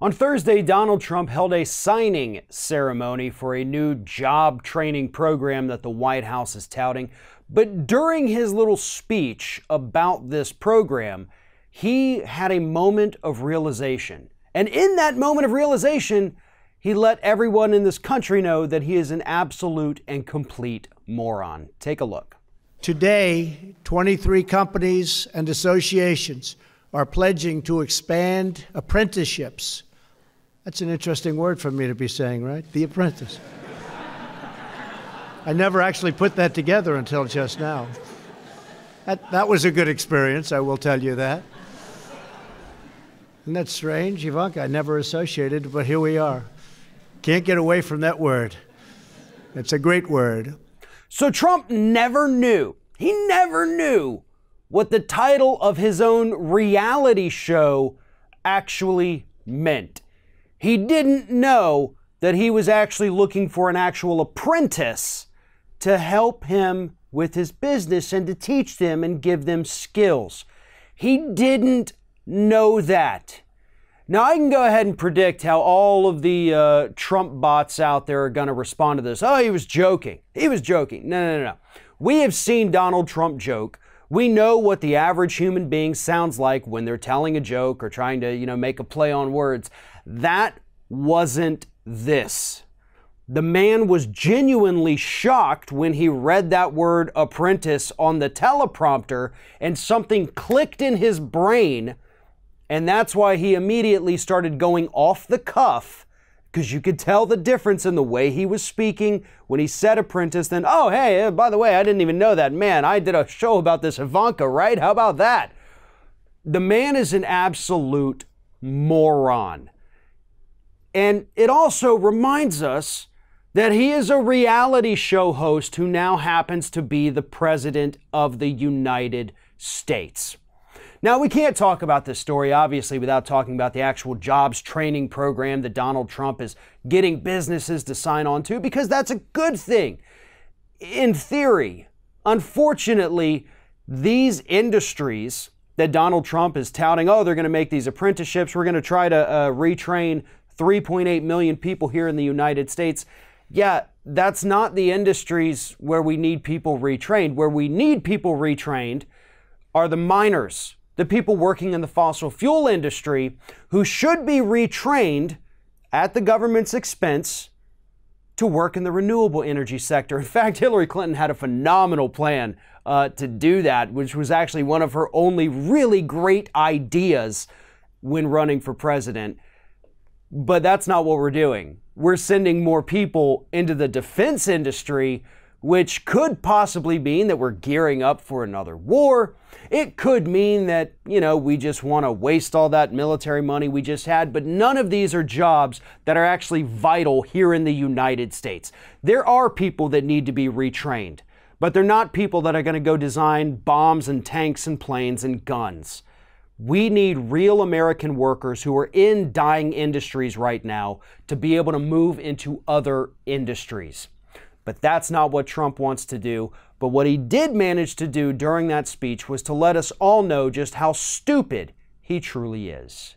On Thursday, Donald Trump held a signing ceremony for a new job training program that the White House is touting. But during his little speech about this program, he had a moment of realization. And in that moment of realization, he let everyone in this country know that he is an absolute and complete moron. Take a look. Today, 23 companies and associations are pledging to expand apprenticeships. That's an interesting word for me to be saying, right? The apprentice. I never actually put that together until just now. That was a good experience, I will tell you that. Isn't that strange, Ivanka? I never associated, but here we are. Can't get away from that word. It's a great word. So Trump never knew what the title of his own reality show actually meant. He didn't know that he was actually looking for an actual apprentice to help him with his business and to teach them and give them skills. He didn't know that. Now, I can go ahead and predict how all of the Trump bots out there are going to respond to this. Oh, he was joking. He was joking. No. We have seen Donald Trump joke. We know what the average human being sounds like when they're telling a joke or trying to, make a play on words. That wasn't this. The man was genuinely shocked when he read that word apprentice on the teleprompter and something clicked in his brain. And that's why he immediately started going off the cuff, because you could tell the difference in the way he was speaking when he said apprentice. Then, oh, hey, by the way, I didn't even know that. Man, I did a show about this Ivanka, right? How about that? The man is an absolute moron. And it also reminds us that he is a reality show host who now happens to be the president of the United States. Now, we can't talk about this story, obviously, without talking about the actual jobs training program that Donald Trump is getting businesses to sign on to, because that's a good thing. In theory, unfortunately, these industries that Donald Trump is touting, oh, they're going to make these apprenticeships, we're going to try to retrain 3.8 million people here in the United States. Yeah, that's not the industries where we need people retrained. Where we need people retrained are the miners, the people working in the fossil fuel industry, who should be retrained at the government's expense to work in the renewable energy sector. In fact, Hillary Clinton had a phenomenal plan to do that, which was actually one of her only really great ideas when running for president. But that's not what we're doing. We're sending more people into the defense industry, which could possibly mean that we're gearing up for another war. It could mean that, we just want to waste all that military money we just had. But none of these are jobs that are actually vital here in the United States. There are people that need to be retrained, but they're not people that are going to go design bombs and tanks and planes and guns. We need real American workers who are in dying industries right now to be able to move into other industries. But that's not what Trump wants to do. But what he did manage to do during that speech was to let us all know just how stupid he truly is.